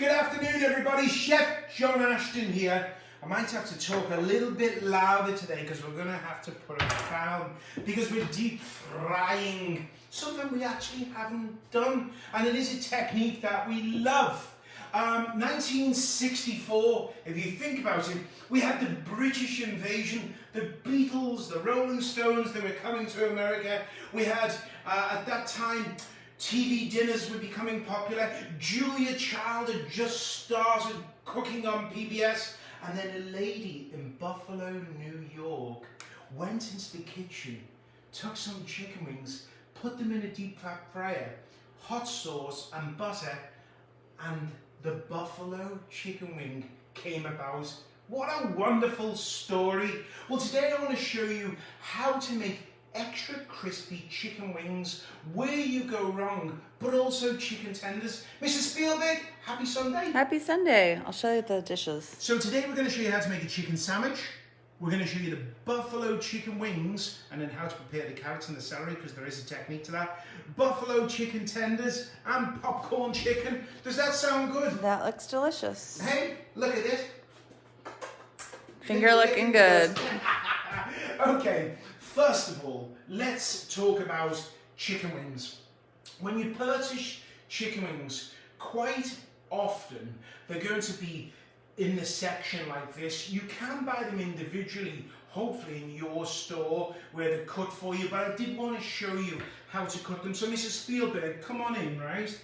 Good afternoon, everybody. Chef Jon Ashton here. I might have to talk a little bit louder today because we're going to have to put it down because we're deep frying something we actually haven't done, and it is a technique that we love. 1964, if you think about it, we had the British invasion, the Beatles, the Rolling Stones, they were coming to America. We had, at that time, TV dinners were becoming popular. Julia Child had just started cooking on PBS. And then a lady in Buffalo, New York, went into the kitchen, took some chicken wings, put them in a deep fat fryer, hot sauce and butter, and the buffalo chicken wing came about. What a wonderful story. Well, today I want to show you how to make extra crispy chicken wings, where you go wrong, but also chicken tenders. Mrs. Spielberg, happy Sunday. Happy Sunday. I'll show you the dishes. So today we're going to show you how to make a chicken sandwich. We're going to show you the buffalo chicken wings and then how to prepare the carrots and the celery, because there is a technique to that. Buffalo chicken tenders and popcorn chicken. Does that sound good? That looks delicious. Hey, look at this. Finger looking good. Okay, first of all, let's talk about chicken wings. When you purchase chicken wings, quite often they're going to be in the section like this. You can buy them individually, hopefully in your store where they're cut for you, but I did want to show you how to cut them. So Mrs. Spielberg, come on in, right?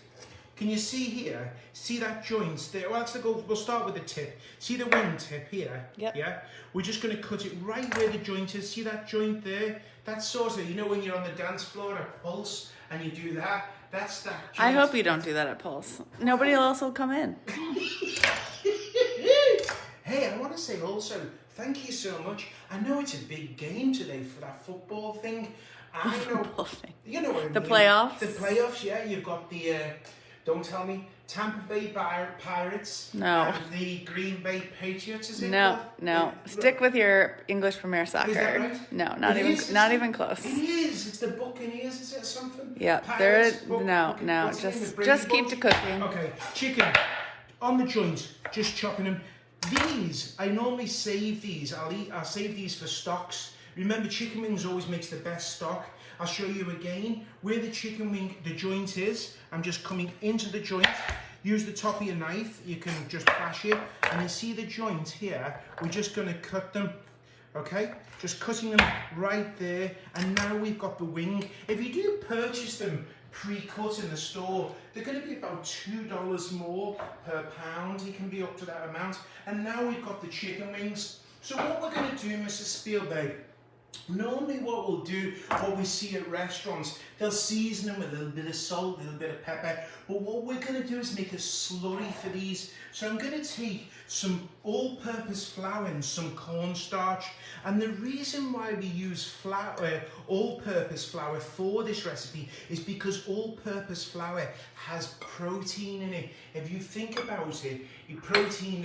Can you see here? See that joint there? Well, we'll start with the tip. See the wing tip here? Yep. Yeah? We're just going to cut it right where the joint is. See that joint there? That's sort of, you know when you're on the dance floor at Pulse and you do that? That's that joint. I hope you don't do that at Pulse. Nobody else will come in. Hey, I want to say also, thank you so much. I know it's a big game today for that football thing. I know, you know what I mean. The playoffs? The playoffs, yeah. You've got the, don't tell me, Tampa Bay Pirates. No. And the Green Bay Patriots, is it? No. Stick with your English Premier Soccer. Is that right? No, not even close. It is. It's the Buccaneers, is it, or something? Yeah, just keep to cooking. Okay, chicken on the joint, just chopping them. These, I normally save these. I'll save these for stocks. Remember, chicken wings always makes the best stock. I'll show you again where the chicken wing, the joint is. I'm just coming into the joint. Use the top of your knife. You can just bash it. And you see the joint here? We're just going to cut them. Okay? Just cutting them right there. And now we've got the wing. If you do purchase them pre-cut in the store, they're going to be about $2 more per pound. It can be up to that amount. And now we've got the chicken wings. So what we're going to do, Mrs. Spielberg, normally what we'll do, what we see at restaurants, they'll season them with a little bit of salt, a little bit of pepper. But what we're going to do is make a slurry for these. So I'm going to take some all-purpose flour and some cornstarch. And the reason why we use all-purpose flour for this recipe is because all-purpose flour has protein in it. If you think about it, the protein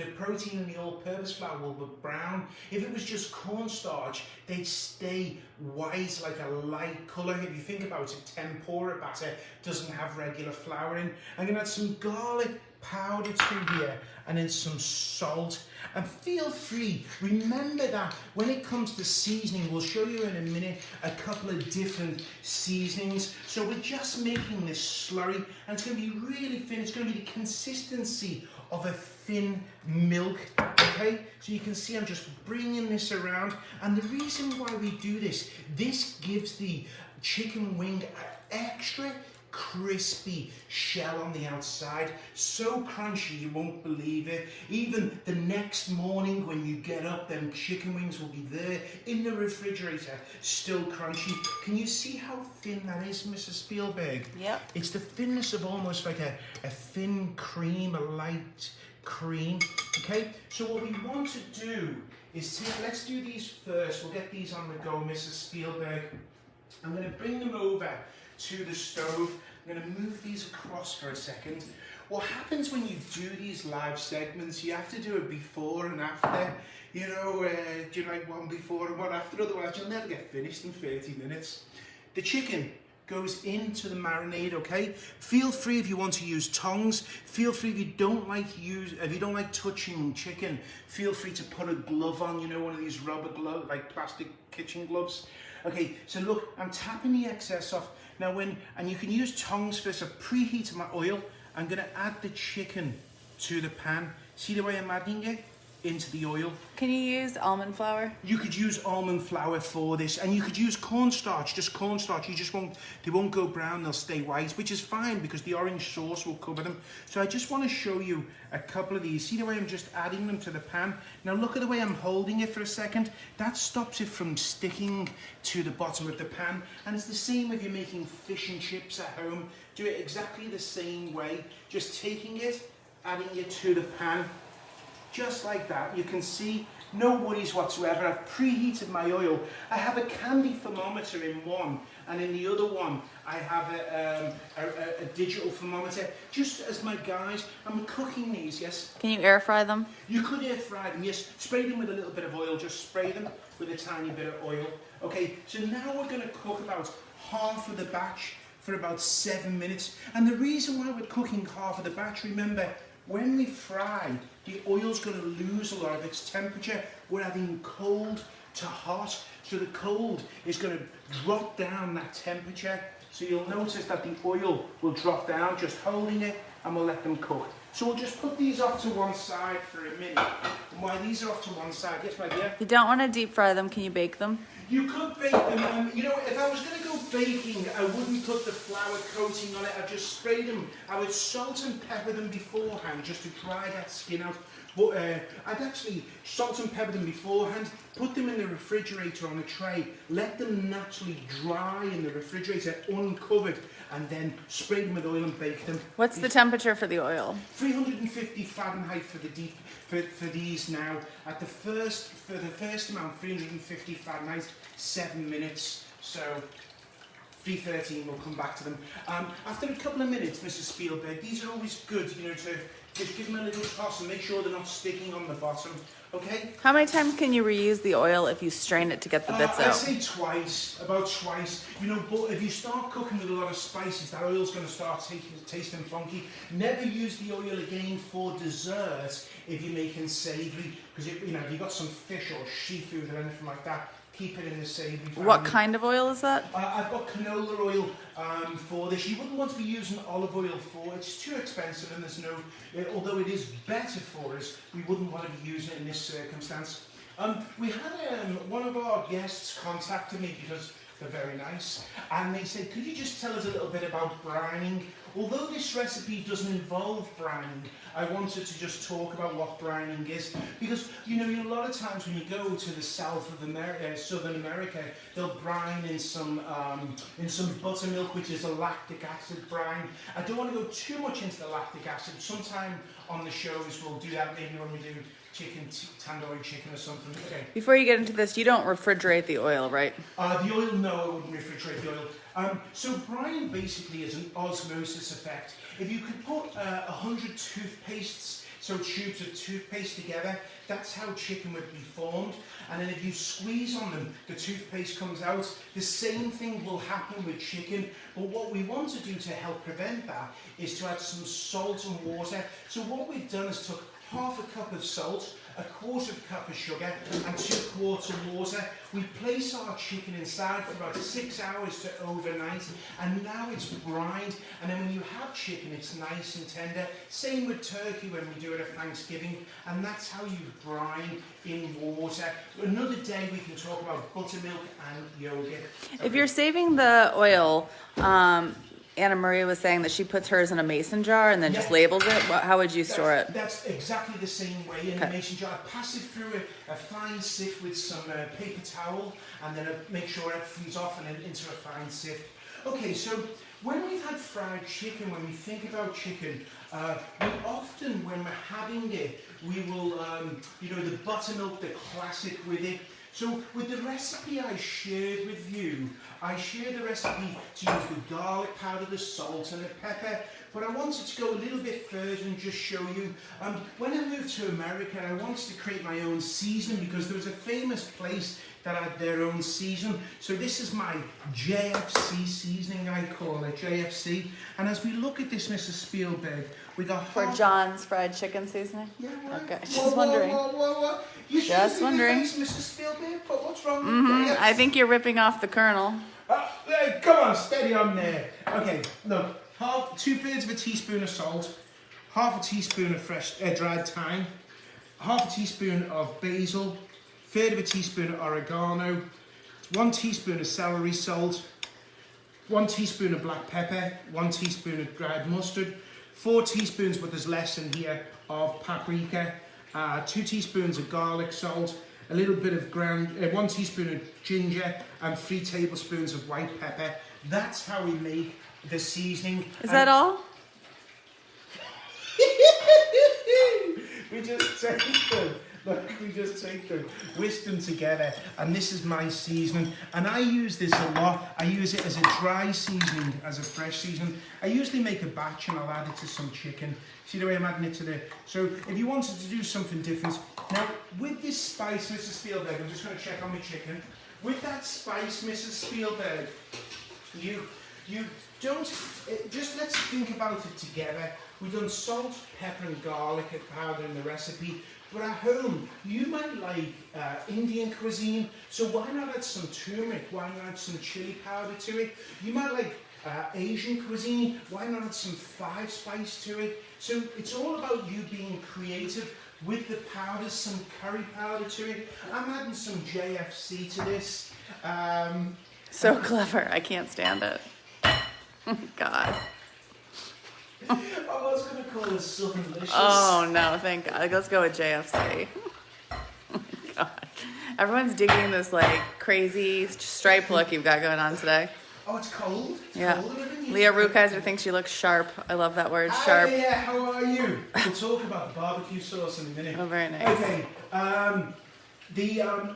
in the all-purpose flour will be brown. If it was just cornstarch, they'd stay white, like a light colour. If you think about it, tempura batter doesn't have regular flour in. I'm going to add some garlic powder through here and then some salt. And feel free, remember that when it comes to seasoning, we'll show you in a minute a couple of different seasonings. So we're just making this slurry, and it's going to be really thin. It's going to be the consistency of a thin milk, okay? So you can see I'm just bringing this around. And the reason why we do this gives the chicken wing an extra crispy shell on the outside, so crunchy you won't believe it. Even the next morning when you get up, them chicken wings will be there in the refrigerator, still crunchy. Can you see how thin that is, Mrs. Spielberg? Yep. It's the thinness of almost like a thin cream, a light cream. Okay, so what we want to do is let's do these first. We'll get these on the go, Mrs. Spielberg. I'm going to bring them over to the stove. I'm going to move these across for a second. What happens when you do these live segments, you have to do it before and after. You know, do you like one before and one after? Otherwise, you'll never get finished in 30 minutes. The chicken, goes into the marinade, okay? Feel free if you want to use tongs. Feel free if you don't like touching chicken, feel free to put a glove on, you know, one of these rubber gloves, like plastic kitchen gloves. Okay, so look, I'm tapping the excess off. Now and you can use tongs first. I've preheated my oil. I'm gonna add the chicken to the pan. See the way I'm adding it? Into the oil. Can you use almond flour? You could use almond flour for this, and you could use cornstarch, just cornstarch. They won't go brown, they'll stay white, which is fine because the orange sauce will cover them. So I just want to show you a couple of these. See the way I'm just adding them to the pan? Now look at the way I'm holding it for a second. That stops it from sticking to the bottom of the pan. And it's the same if you're making fish and chips at home. Do it exactly the same way. Just taking it, adding it to the pan. Just like that. You can see no worries whatsoever. I've preheated my oil. I have a candy thermometer in one, and in the other one I have a digital thermometer. Just as my guys, I'm cooking these, yes? Can you air fry them? You could air fry them, yes. Spray them with a little bit of oil. Just spray them with a tiny bit of oil. Okay, so now we're going to cook about half of the batch for about 7 minutes. And the reason why we're cooking half of the batch, remember, when we fry, the oil's going to lose a lot of its temperature. We're adding cold to hot, so the cold is going to drop down that temperature. So you'll notice that the oil will drop down, just holding it, and we'll let them cook. So we'll just put these off to one side for a minute. And while these are off to one side, yes, my dear? If you don't want to deep fry them, can you bake them? You could bake them. You know, if I was going to go baking, I wouldn't put the flour coating on it. I'd just spray them. I would salt and pepper them beforehand just to dry that skin out. But I'd actually salt and pepper them beforehand, put them in the refrigerator on a tray, let them naturally dry in the refrigerator uncovered, and then spray them with oil and bake them. What's the temperature for the oil? 350 Fahrenheit for these now. For the first amount, 350 Fahrenheit, 7 minutes. So 313, we'll come back to them. After a couple of minutes, Mrs. Spielberg, these are always good, you know, to just give them a little toss and make sure they're not sticking on the bottom, okay? How many times can you reuse the oil if you strain it to get the bits I out? say twice, about twice. You know, but if you start cooking with a lot of spices, that oil's going to start tasting funky. Never use the oil again for dessert if you're making savoury, because you know, if you've got some fish or seafood or anything like that, keep it in the savoury family. What kind of oil is that? I've got canola oil for this. You wouldn't want to be using olive oil for it. It's too expensive, and there's no, although it is better for us, we wouldn't want to be using it in this circumstance. We had one of our guests contacted me because they're very nice, and they said, could you just tell us a little bit about brining? Although this recipe doesn't involve brining, I wanted to just talk about what brining is, because you know, a lot of times when you go to the south of America, Southern America, they'll brine in some buttermilk, which is a lactic acid brine. I don't want to go too much into the lactic acid. Sometime on the shows we'll do that, maybe when we do chicken, tandoori chicken or something. Okay. Before you get into this, you don't refrigerate the oil, right? The oil, no, I wouldn't refrigerate the oil. So brining basically is an osmosis effect. If you could put 100 toothpastes, so tubes of toothpaste together, that's how chicken would be formed. And then if you squeeze on them, the toothpaste comes out. The same thing will happen with chicken. But what we want to do to help prevent that is to add some salt and water. So what we've done is took half a cup of salt, a quarter cup of sugar, and 2 quarts of water. We place our chicken inside for about 6 hours to overnight, and now it's brined. And then when you have chicken, it's nice and tender. Same with turkey when we do it at Thanksgiving, and that's how you brine in water. Another day we can talk about buttermilk and yogurt. If you're saving the oil, Anna Marie was saying that she puts hers in a mason jar and then just labels it. How would you store it? That's exactly the same way in a mason jar. I pass it through a fine sieve with some paper towel, and then I make sure everything's off and then into a fine sieve. Okay, so when we've had fried chicken, when we think about chicken, we often, when we're having it, we will, you know, the buttermilk, the classic with it. So with the recipe I shared with you, I shared the recipe to use the garlic powder, the salt and the pepper, but I wanted to go a little bit further and just show you. When I moved to America, I wanted to create my own seasoning because there was a famous place that had their own season. So this is my JFC seasoning, I call it, JFC. And as we look at this, Mrs. Spielberg, we got For John's fried chicken seasoning? Yeah, right. Okay, just wondering. You Just wondering. Face, Mrs. Spielberg, but what's wrong with that? I think you're ripping off the kernel. Come on, steady on there. Okay, look, 2/3 of a teaspoon of salt, half a teaspoon of fresh dried thyme, half a teaspoon of basil, 1/3 of a teaspoon of oregano, 1 teaspoon of celery salt, 1 teaspoon of black pepper, 1 teaspoon of dried mustard, 4 teaspoons, but there's less in here, of paprika, 2 teaspoons of garlic salt, a little bit of 1 teaspoon of ginger, and 3 tablespoons of white pepper. That's how we make the seasoning. Is that all? We just take them. Look, we just take them, whisk them together, and this is my seasoning. And I use this a lot. I use it as a dry seasoning, as a fresh seasoning. I usually make a batch and I'll add it to some chicken. See the way I'm adding it to the... So if you wanted to do something different... Now, with this spice, Mrs. Spielberg, I'm just going to check on my chicken. With that spice, Mrs. Spielberg, you don't... Just let's think about it together. We've done salt, pepper and garlic powder in the recipe. But at home, you might like Indian cuisine, so why not add some turmeric? Why not add some chili powder to it? You might like Asian cuisine, why not add some 5-spice to it? So it's all about you being creative with the powders, some curry powder to it. I'm adding some JFC to this. So clever, I can't stand it. Oh, God. I was going to call this Southern Delicious. Oh, no, thank God. Let's go with JFC. Oh, God. Everyone's digging this, like, crazy stripe look you've got going on today. Oh, it's cold? It's yeah. Cold. Leah Rukeyser thinks you look sharp. I love that word, sharp. Yeah, how are you? We'll talk about barbecue sauce in a minute. Oh, very nice. Okay,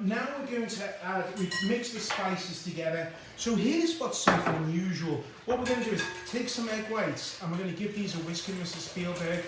now we're going to add, we've mixed the spices together. So here's what's something unusual. What we're going to do is take some egg whites and we're going to give these a whisking, Mrs. Spielberg.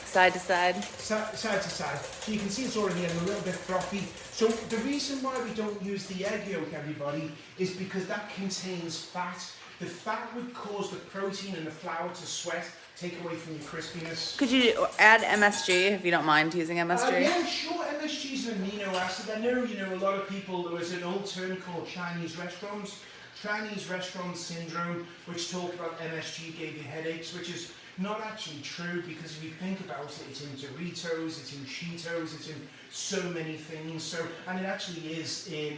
Side to side. Side to side. So you can see it's already getting a little bit frothy. So the reason why we don't use the egg yolk, everybody, is because that contains fat. The fat would cause the protein in the flour to sweat, take away from your crispiness. Could you add MSG if you don't mind using MSG? Yeah, sure. MSG is an amino acid. I know, a lot of people, there was an old term called Chinese restaurant syndrome, which talked about MSG gave you headaches, which is not actually true, because if you think about it, it's in Doritos, it's in Cheetos, it's in so many things. So, and it actually is in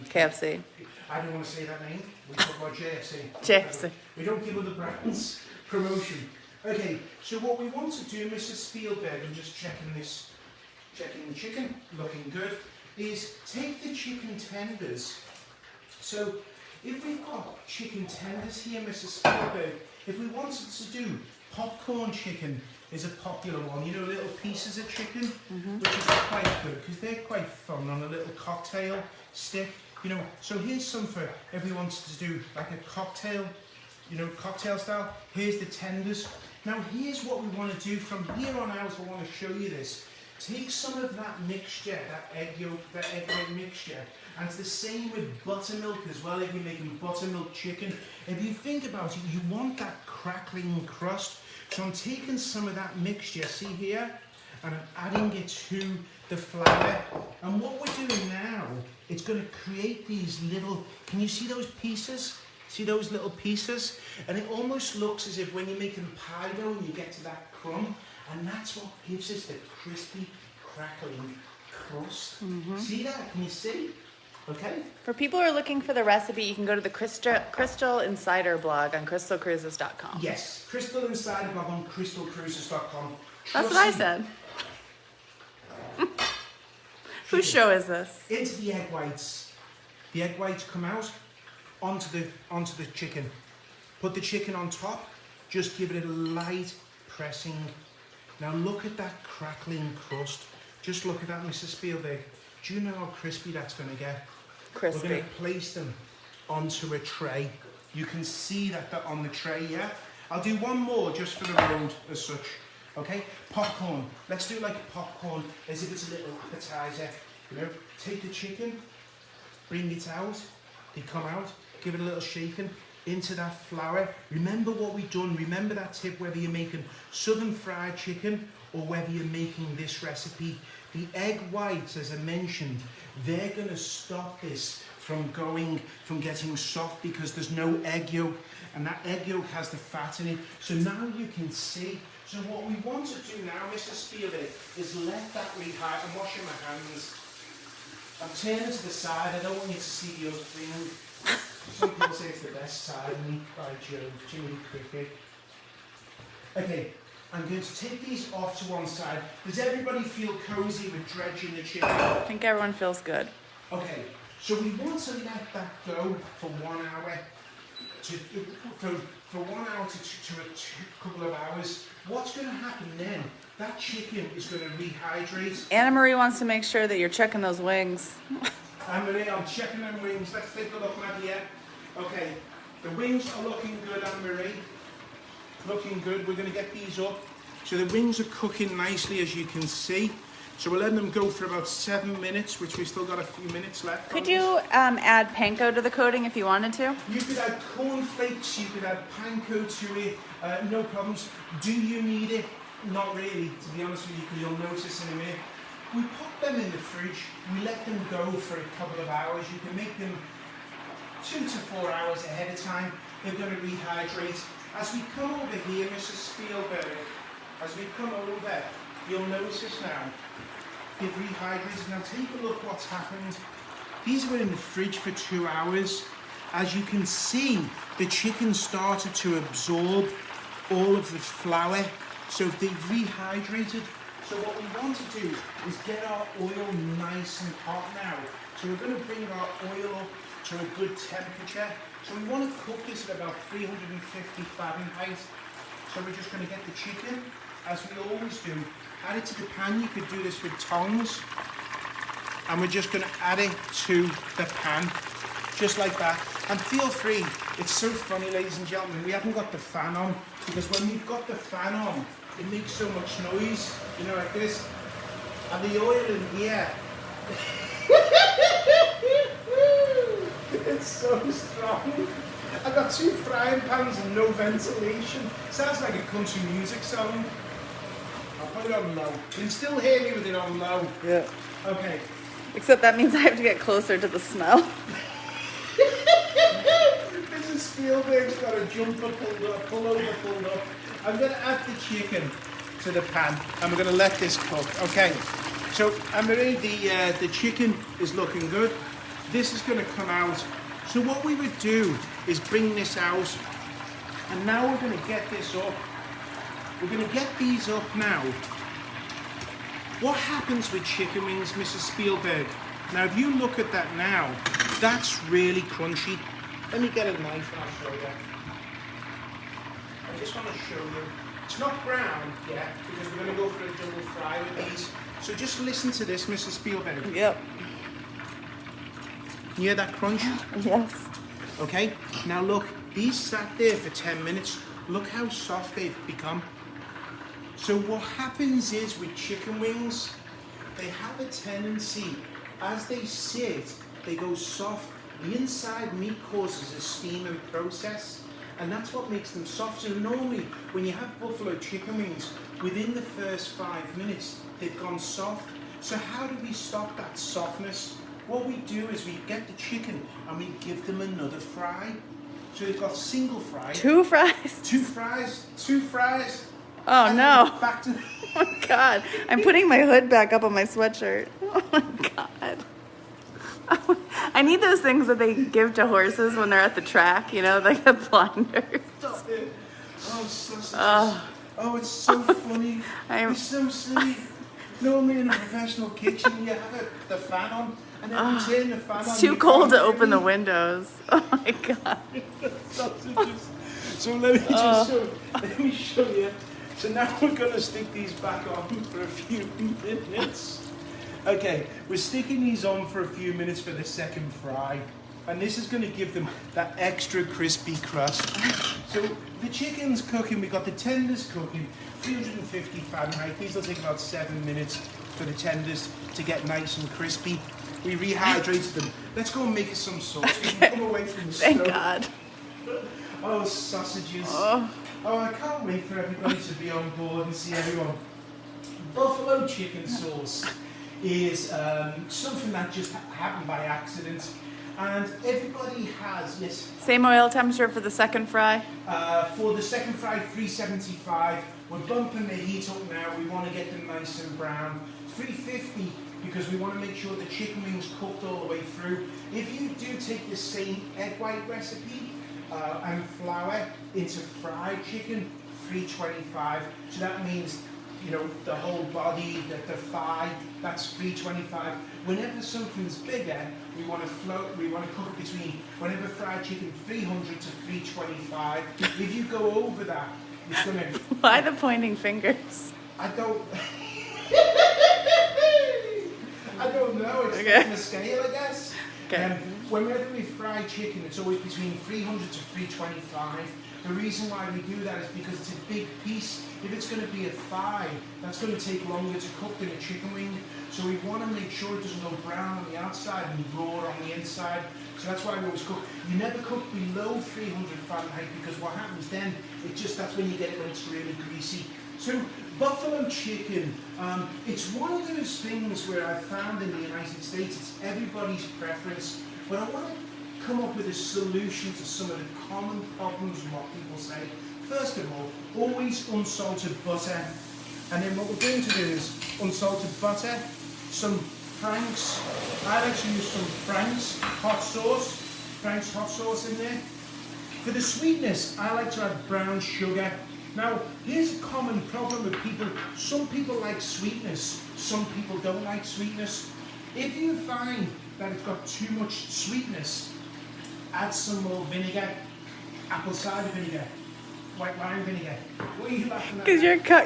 KFC. I don't want to say that name. We talk about JFC. JFC. We don't give other brands promotion. Okay, so what we want to do, Mrs. Spielberg, and just checking the chicken, looking good, is take the chicken tenders. So if we've got chicken tenders here, Mrs. Spielberg, if we wanted to do popcorn chicken is a popular one, little pieces of chicken, which is quite good because they're quite fun on a little cocktail stick, So here's some for if we wanted to do like a cocktail, cocktail style. Here's the tenders. Now here's what we want to do from here on out. I want to show you this. Take some of that mixture, that egg white mixture, and it's the same with buttermilk as well. If you're making buttermilk chicken, if you think about it, you want that crackling crust. So I'm taking some of that mixture, see here, and I'm adding it to the flour. And what we're doing now, it's going to create these little, can you see those pieces? See those little pieces? And it almost looks as if when you're making pie dough and you get to that crumb, and that's what gives us the crispy, crackling crust. See that? Can you see? Okay. For people who are looking for the recipe, you can go to the Crystal Insider blog on crystalcruises.com. Yes, Crystal Insider blog on crystalcruises.com. That's what I said. Whose show is this? It's the egg whites. The egg whites come out onto the chicken. Put the chicken on top. Just give it a light pressing. Now look at that crackling crust. Just look at that, Mrs. Spielberg. Do you know how crispy that's going to get? Crispy. We're going to place them onto a tray. You can see that they're on the tray, yeah? I'll do one more just for the road as such. Okay, popcorn. Let's do like popcorn as if it's a little appetizer. You know, take the chicken, bring it out. They come out, give it a little shaking into that flour. Remember what we've done. Remember that tip, whether you're making southern fried chicken or whether you're making this recipe. The egg whites, as I mentioned, they're going to stop this from getting soft because there's no egg yolk, and that egg yolk has the fat in it. So now you can see. So what we want to do now, Mr. Spielberg, is let that rehydrate. I'm washing my hands. I'm turning to the side. I don't want you to see the other thing. Some people say it's the best side of me. By Jove, Jimmy Cricket. Okay, I'm going to take these off to one side. Does everybody feel cozy with dredging the chicken? I think everyone feels good. Okay, so we want to let that go for 1 hour. For 1 hour to a couple of hours. What's going to happen then? That chicken is going to rehydrate. Anna Marie wants to make sure that you're checking those wings. Anna Marie, I'm checking them wings. Let's take a look, Nadia. Okay, the wings are looking good, Anna Marie. Looking good. We're going to get these up. So the wings are cooking nicely, as you can see. So we're letting them go for about 7 minutes, which we've still got a few minutes left. Could you add panko to the coating if you wanted to? You could add cornflakes, you could add panko to it, no problems. Do you need it? Not really, to be honest with you, because you'll notice in a minute. We pop them in the fridge, we let them go for a couple of hours. You can make them 2 to 4 hours ahead of time. They're going to rehydrate. As we come over here, Mrs. Spielberg, as we come over, you'll notice now, they've rehydrated. Now take a look what's happened. These were in the fridge for 2 hours. As you can see, the chicken started to absorb all of the flour. So they've rehydrated. So what we want to do is get our oil nice and hot now. So we're going to bring our oil up to a good temperature. So we want to cook this at about 350 Fahrenheit. So we're just going to get the chicken, as we always do, add it to the pan. You could do this with tongs. And we're just going to add it to the pan, just like that. And feel free, it's so funny, ladies and gentlemen, we haven't got the fan on, because when we've got the fan on, it makes so much noise, you know, like this. And the oil in here, it's so strong. I've got 2 frying pans and no ventilation. Sounds like a country music song. I'll put it on low. You can still hear me with it on low. Yeah. Okay. Except that means I have to get closer to the smell. Mrs. Spielberg's got a jumper pulled up, pull over pulled up. I'm going to add the chicken to the pan and we're going to let this cook. Okay, so Anne-Marie, the chicken is looking good. This is going to come out. So what we would do is bring this out, and now we're going to get this up. We're going to get these up now. What happens with chicken wings, Mrs. Spielberg? Now, if you look at that now, that's really crunchy. Let me get a knife and I'll show you. I just want to show you. It's not brown yet because we're going to go for a double fry with these. So just listen to this, Mrs. Spielberg. Yep. You hear that crunch? Yes. Okay, now look, these sat there for 10 minutes. Look how soft they've become. So what happens is with chicken wings, they have a tendency, as they sit, they go soft. The inside meat causes a steaming process, and that's what makes them soft. So normally, when you have buffalo chicken wings, within the first 5 minutes, they've gone soft. So how do we stop that softness? What we do is we get the chicken and we give them another fry. So they've got single fries. 2 fries? 2 fries. 2 fries. Oh And no. Back to Oh my god. I'm putting my hood back up on my sweatshirt. Oh my god. I need those things that they give to horses when they're at the track, you know, like the blinders. Stop it. Oh, it's so funny. It's so silly. Normally in a professional kitchen, you have the fan on, and then you turn the fan on. It's too cold to open the windows. Oh my god. So let me show you. So now we're going to stick these back on for a few minutes. Okay, we're sticking these on for a few minutes for the second fry. And this is going to give them that extra crispy crust. So the chicken's cooking, we've got the tenders cooking, 350 Fahrenheit. These will take about 7 minutes for the tenders to get nice and crispy. We rehydrated them. Let's go and make us some sauce. We can come away from the stove. Thank God. Oh, sausages. Oh. Oh, I can't wait for everybody to be on board and see everyone. Buffalo chicken sauce is something that just happened by accident. And everybody has, yes. Same oil temperature for the second fry? For the second fry, 375. We're bumping the heat up now. We want to get them nice and brown. 350 because we want to make sure the chicken wings cooked all the way through. If you do take the same egg white recipe and flour into fried chicken, 325. So that means, you know, the whole body, the thigh, that's 325. Whenever something's bigger, we want to cook between, whenever fried chicken, 300 to 325. If you go over that, it's going to... Why the pointing fingers? I don't... I don't know, it's Okay. on the scale, I guess. Okay. Whenever we fry chicken, it's always between 300 to 325. The reason why we do that is because it's a big piece. If it's going to be a thigh, that's going to take longer to cook than a chicken wing. So we want to make sure it doesn't go brown on the outside and raw on the inside. So that's why we always cook. You never cook below 300 Fahrenheit because what happens then, that's when you get it when it's really greasy. So buffalo chicken, it's one of those things where I found in the United States, it's everybody's preference. But I want to come up with a solution to some of the common problems and what people say. First of all, always unsalted butter. And then what we're going to do is unsalted butter, some Frank's. I like to use some Frank's hot sauce in there. For the sweetness, I like to add brown sugar. Now, here's a common problem with people. Some people like sweetness, some people don't like sweetness. If you find that it's got too much sweetness, add some more vinegar, apple cider vinegar, white wine vinegar. What are you laughing at? Because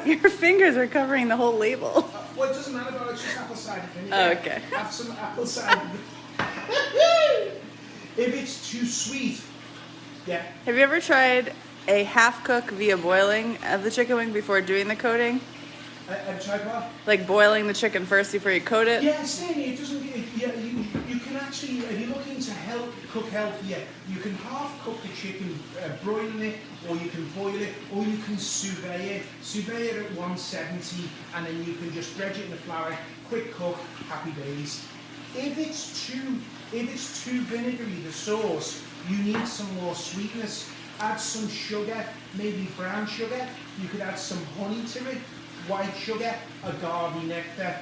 your fingers are covering the whole label. Well, it doesn't matter about it, it's just apple cider vinegar. Oh, okay. Have some apple cider If it's too sweet, yeah. Have you ever tried a half cook via boiling of the chicken wing before doing the coating? I've tried what? Like boiling the chicken first before you coat it? Yeah, Stanley, it doesn't get, you can actually, if you're looking to cook healthier, you can half cook the chicken, broiling it, or you can boil it, or you can sous vide it at 170, and then you can just dredge it in the flour, quick cook, happy days. If it's too vinegary, the sauce, you need some more sweetness. Add some sugar, maybe brown sugar. You could add some honey to it, white sugar, agave nectar.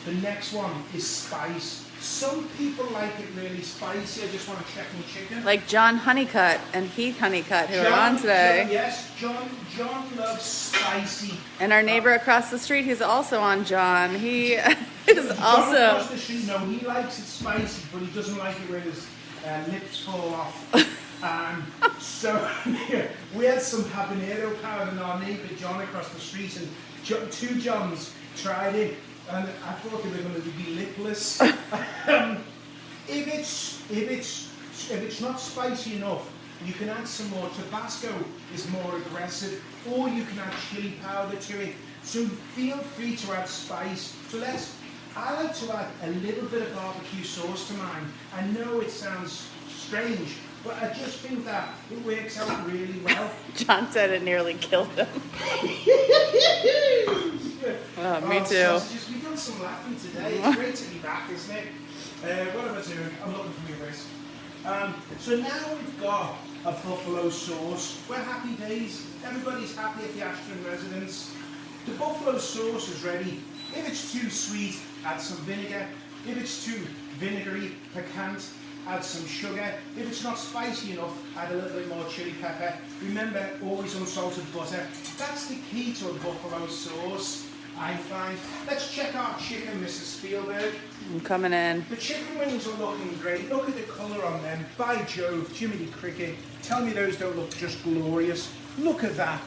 The next one is spice. Some people like it really spicy. I just want to check my chicken. Like John Honeycutt and Heath Honeycutt, who are on today. John loves spicy. And our neighbor across the street, who's also on John, he is John also... across the street, no, he likes it spicy, but he doesn't like it where his lips fall off. So we had some habanero powder, and our neighbour John across the street, and two Johns tried it, and I thought they were going to be lipless. If it's not spicy enough, you can add some more. Tabasco is more aggressive, or you can add chili powder to it. So feel free to add spice. So I like to add a little bit of barbecue sauce to mine. I know it sounds strange, but I just think that it works out really well. John said it nearly killed him. Me too. Sausages. We've done some laughing today. It's great to be back, isn't it? What am I doing? I'm looking for my wrist. So now we've got a buffalo sauce. We're happy days. Everybody's happy at the Ashton residence. The buffalo sauce is ready. If it's too sweet, add some vinegar. If it's too vinegary, piquant, add some sugar. If it's not spicy enough, add a little bit more chili pepper. Remember, always unsalted butter. That's the key to a buffalo sauce, I find. Let's check our chicken, Mrs. Spielberg. I'm coming in. The chicken wings are looking great. Look at the colour on them. By Jove, Jiminy Cricket. Tell me those don't look just glorious. Look at that.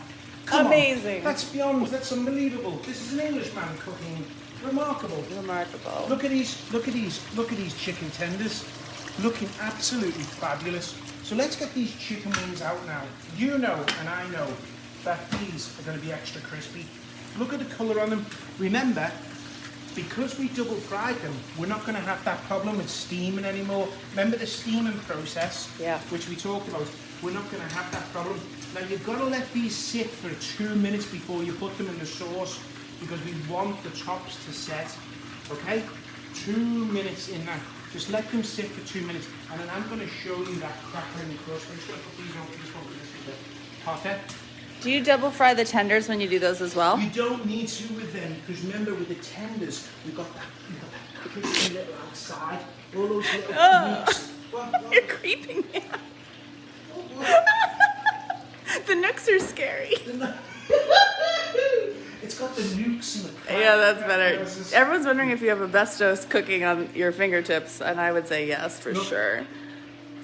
Come Amazing. on. That's unbelievable. This is an Englishman cooking. Remarkable. Remarkable. Look at these chicken tenders. looking absolutely fabulous. So let's get these chicken wings out now. You know, and I know, that these are going to be extra crispy. Look at the colour on them. Remember, because we double fried them, we're not going to have that problem with steaming anymore. Remember the steaming process, which we talked about? We're not going to have that problem. Now you've got to let these sit for 2 minutes before you put them in the sauce, because we want the tops to set, okay? 2 minutes in that. Just let them sit for 2 minutes, and then I'm going to show you that crackling crust. I'm just going to put these on this one because it's a bit hotter. Do you double fry the tenders when you do those as well? You don't need to with them, because remember with the tenders, we've got that crispy little outside, all those little nooks. You're creeping me out. The nooks are scary. It's got the nukes and the crack. Yeah, that's better. Everyone's wondering if you have asbestos cooking on your fingertips, and I would say yes, for sure.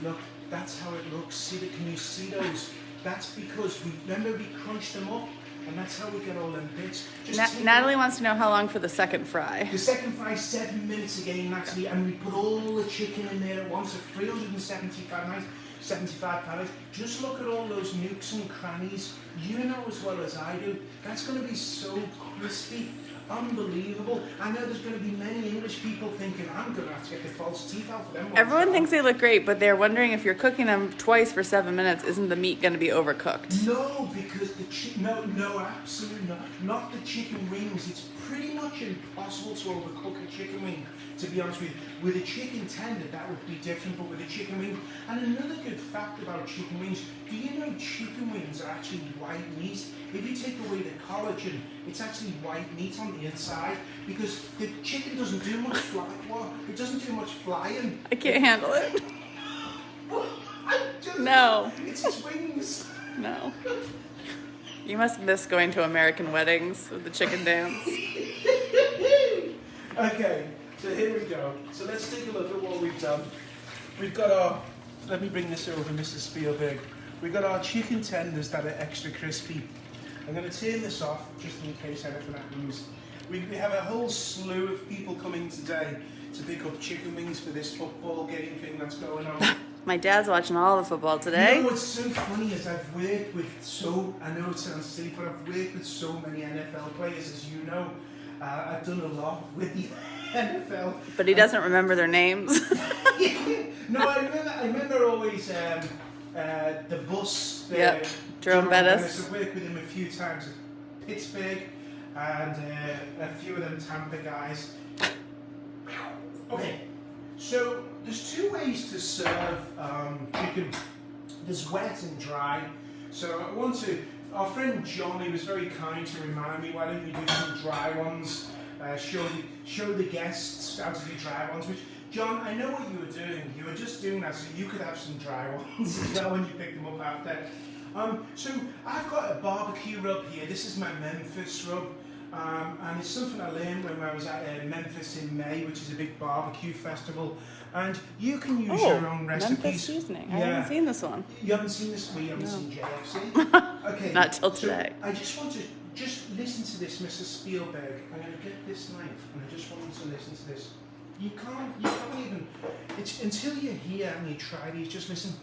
Look, that's how it looks. See, can you see those? That's because remember we crunched them up, and that's how we get all them bits. Natalie wants to know how long for the second fry. The second fry is 7 minutes again, Natalie, and we put all the chicken in there at once at 375 calories. Just look at all those nooks and crannies. You know as well as I do, that's going to be so crispy. Unbelievable. I know there's going to be many English people thinking, I'm going to have to get the false teeth out for them. Everyone thinks they look great, but they're wondering if you're cooking them twice for 7 minutes, isn't the meat going to be overcooked? No, because no, absolutely not. Not the chicken wings. It's pretty much impossible to overcook a chicken wing, to be honest with you. With a chicken tender, that would be different, but with a chicken wing. And another good fact about chicken wings, do you know chicken wings are actually white meat? If you take away the collagen, it's actually white meat on the inside, because the chicken doesn't do much flying. Well, it doesn't do much flying. I can't handle it. No. It's its wings. No. You must miss going to American weddings with the chicken dance. Okay, so here we go. So let's take a look at what we've done. We've got our, let me bring this over, Mrs. Spielberg. We've got our chicken tenders that are extra crispy. I'm going to turn this off just in case anything happens. We have a whole slew of people coming today to pick up chicken wings for this football game thing that's going on. My dad's watching all the football today. You know what's so funny is I've worked with I know it sounds silly, but I've worked with so many NFL players, as you know. I've done a lot with the NFL. But he doesn't remember their names. No, I remember always the bus. Jerome Bettis. I've worked with him a few times at Pittsburgh, and a few of them Tampa guys. Okay, so there's two ways to serve chicken. There's wet and dry. So I want to, our friend John, he was very kind to remind me, why don't you do some dry ones, show the guests how to do dry ones, which, John, I know what you were doing. You were just doing that so you could have some dry ones as well when you pick them up after. So I've got a barbecue rub here. This is my Memphis rub. And it's something I learned when I was at Memphis in May, which is a big barbecue festival. And you can use your own recipes. Memphis seasoning. I haven't seen this one. You haven't seen this? Well, you haven't seen JFC? Okay. Not till today. I just want to listen to this, Mrs. Spielberg. I'm going to get this knife, and I just want you to listen to this. You can't even, it's until you're here and you try these, just listen.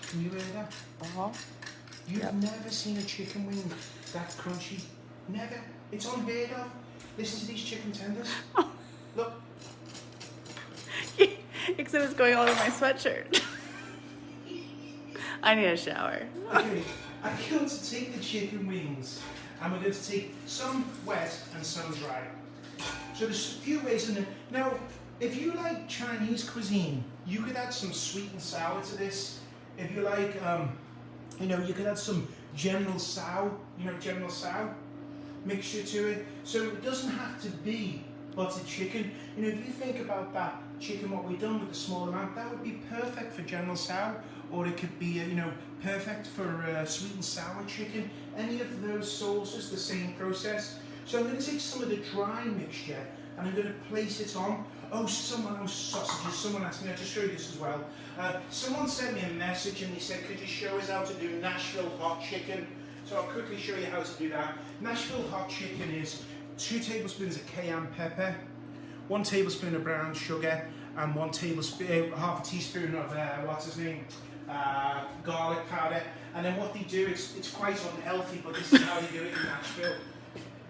Can you hear that? Uh-huh. You've never seen a chicken wing that crunchy. Never. It's unheard of. Listen to these chicken tenders. Look. Except it's going all over my sweatshirt. I need a shower. Okay, I'm going to take the chicken wings and we're going to take some wet and some dry. So there's a few ways in there. Now, if you like Chinese cuisine, you could add some sweet and sour to this. If you like, you could add some General Tso, General Tso mixture to it. So it doesn't have to be buttered chicken. If you think about that chicken, what we've done with the small amount, that would be perfect for General Tso, or it could be, perfect for sweet and sour chicken. Any of those sauces, the same process. So I'm going to take some of the dry mixture and I'm going to place it on. Oh, sausages. Someone asked me, I'll just show you this as well. Someone sent me a message and they said, could you show us how to do Nashville hot chicken? So I'll quickly show you how to do that. Nashville hot chicken is 2 tablespoons of cayenne pepper, 1 tablespoon of brown sugar, and 1 tablespoon, half a teaspoon of what's his name, garlic powder. And then what they do, it's quite unhealthy, but this is how they do it in Nashville.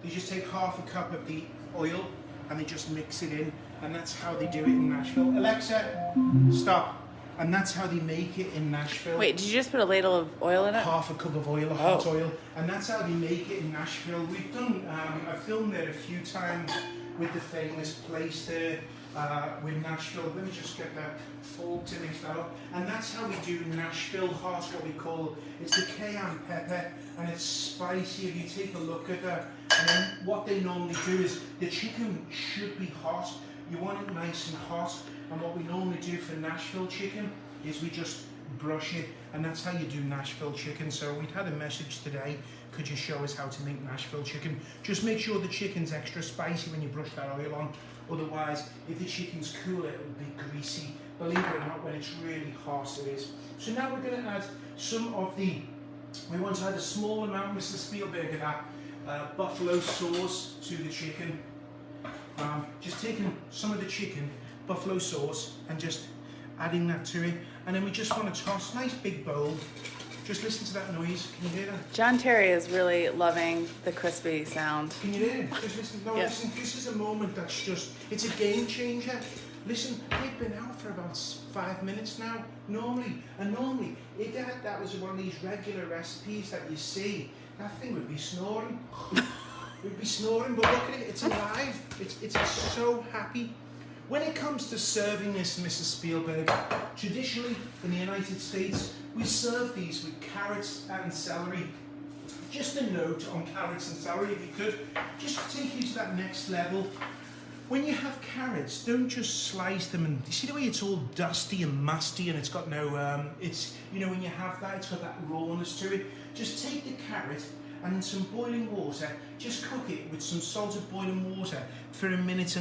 They just take half a cup of the oil and they just mix it in, and that's how they do it in Nashville. Alexa, stop. And that's how they make it in Nashville. Wait, did you just put a ladle of oil in it? Half a cup of oil, hot oil, and that's how they make it in Nashville. We've done, I filmed there a few times with the famous place there with Nashville. Let me just get that fork to mix that up. And that's how we do Nashville hot, what we call, it's the cayenne pepper, and it's spicy. If you take a look at that, and then what they normally do is, the chicken should be hot. You want it nice and hot, and what we normally do for Nashville chicken is we just brush it, and that's how you do Nashville chicken. So we'd had a message today, could you show us how to make Nashville chicken? Just make sure the chicken's extra spicy when you brush that oil on, otherwise if the chicken's cooler it will be greasy. Believe it or not, when it's really hot it is. So now we're going to add some of the, we want to add a small amount, Mr. Spielberg, of that buffalo sauce to the chicken. Just taking some of the chicken, buffalo sauce, and just adding that to it. And then we just want to toss, nice big bowl. Just listen to that noise. Can you hear that? John Terry is really loving the crispy sound. Can you hear it? Just listen. No, listen. This is a moment that's just, it's a game changer. Listen, they've been out for about 5 minutes now. Normally, if that was one of these regular recipes that you see, that thing would be snoring. We'd be snoring, but look at it, it's alive. It's so happy. When it comes to serving this, Mrs. Spielberg, traditionally in the United States, we serve these with carrots and celery. Just a note on carrots and celery, if you could, just to take you to that next level. When you have carrots, don't just slice them and, you see the way it's all dusty and musty and it's got no, it's, you know, when you have that, it's got that rawness to it. Just take the carrot and in some boiling water, just cook it with some salted boiling water for 1.5 minutes.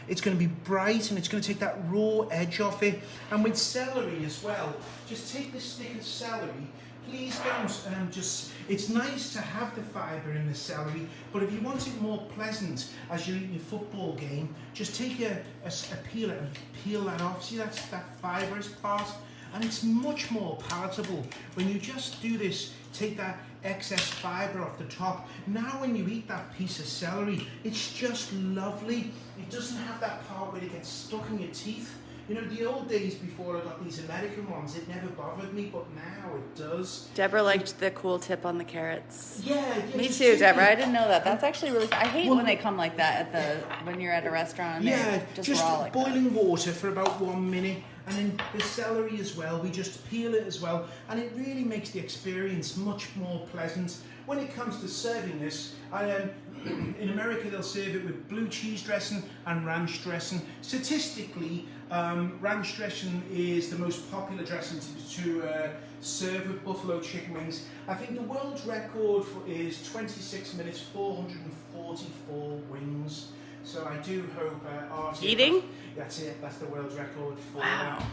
It's going to be bright and it's going to take that raw edge off it. And with celery as well, just take the stick of celery. Please don't just, it's nice to have the fibre in the celery, but if you want it more pleasant as you're eating your football game, just take a peeler and peel that off. See that fibrous part? And it's much more palatable when you just do this, take that excess fibre off the top. Now when you eat that piece of celery, it's just lovely. It doesn't have that part where it gets stuck in your teeth. You know, the old days before I got these American ones, it never bothered me, but now it does. Deborah liked the cool tip on the carrots. Yeah. Me too, Deborah. I didn't know that. That's actually really fun. I hate when they come like that when you're at a restaurant. And just raw like boiling water for about 1 minute. And then the celery as well, we just peel it as well, and it really makes the experience much more pleasant. When it comes to serving this, in America they'll serve it with blue cheese dressing and ranch dressing. Statistically, ranch dressing is the most popular dressing to serve with buffalo chicken wings. I think the world's record is 26 minutes, 444 wings. So I do hope Artie... Eating? That's it, that's the world's record for wow.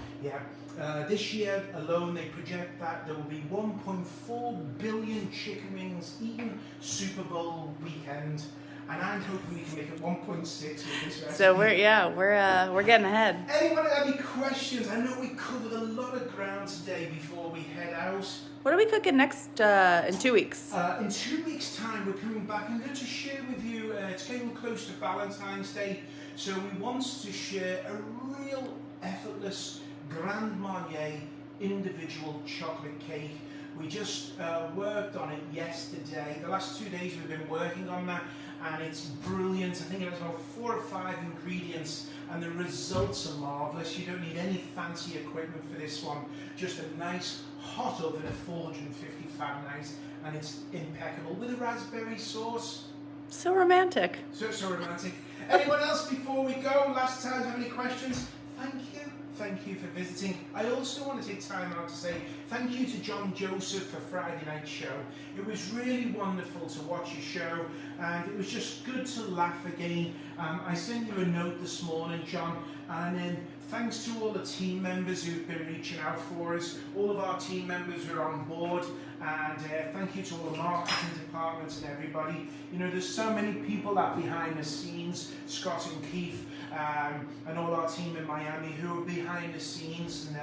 This year alone they project that there will be 1.4 billion chicken wings eaten Super Bowl weekend. And I'm hoping we can make it 1.6 with this recipe. So we're getting ahead. Anyone have any questions? I know we covered a lot of ground today before we head out. What are we cooking next in 2 weeks? In 2 weeks' time, we're coming back. I'm going to share with you, it's getting close to Valentine's Day, so we want to share a real effortless Grand Marnier individual chocolate cake. We just worked on it yesterday. The last 2 days we've been working on that, and it's brilliant. I think it has about 4 or 5 ingredients, and the results are marvellous. You don't need any fancy equipment for this one. Just a nice hot oven at 450 Fahrenheit, and it's impeccable with a raspberry sauce. So romantic. So romantic. Anyone else before we go? Last time, have any questions? Thank you. Thank you for visiting. I also want to take time out to say thank you to John Joseph for Friday night show. It was really wonderful to watch your show, and it was just good to laugh again. I sent you a note this morning, John, and then thanks to all the team members who've been reaching out for us. All of our team members are on board, and thank you to all the marketing department. department and everybody. You know, there's so many people that behind the scenes, Scott and Keith, and all our team in Miami who are behind the scenes, and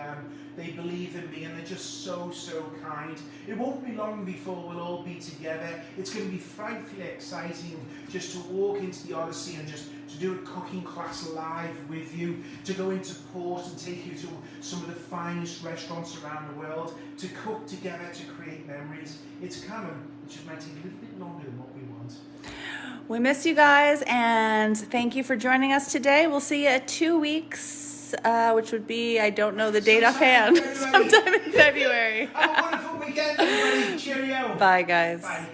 they believe in me, and they're just so kind. It won't be long before we'll all be together. It's going to be frightfully exciting just to walk into the Odyssey and just to do a cooking class live with you, to go into port and take you to some of the finest restaurants around the world, to cook together, to create memories. It's coming. It just might take a little bit longer than what we want. We miss you guys, and thank you for joining us today. We'll see you at 2 weeks, which would be, I don't know the date offhand, sometime in February. Have a wonderful weekend, everybody. Cheerio. Bye, guys. Bye.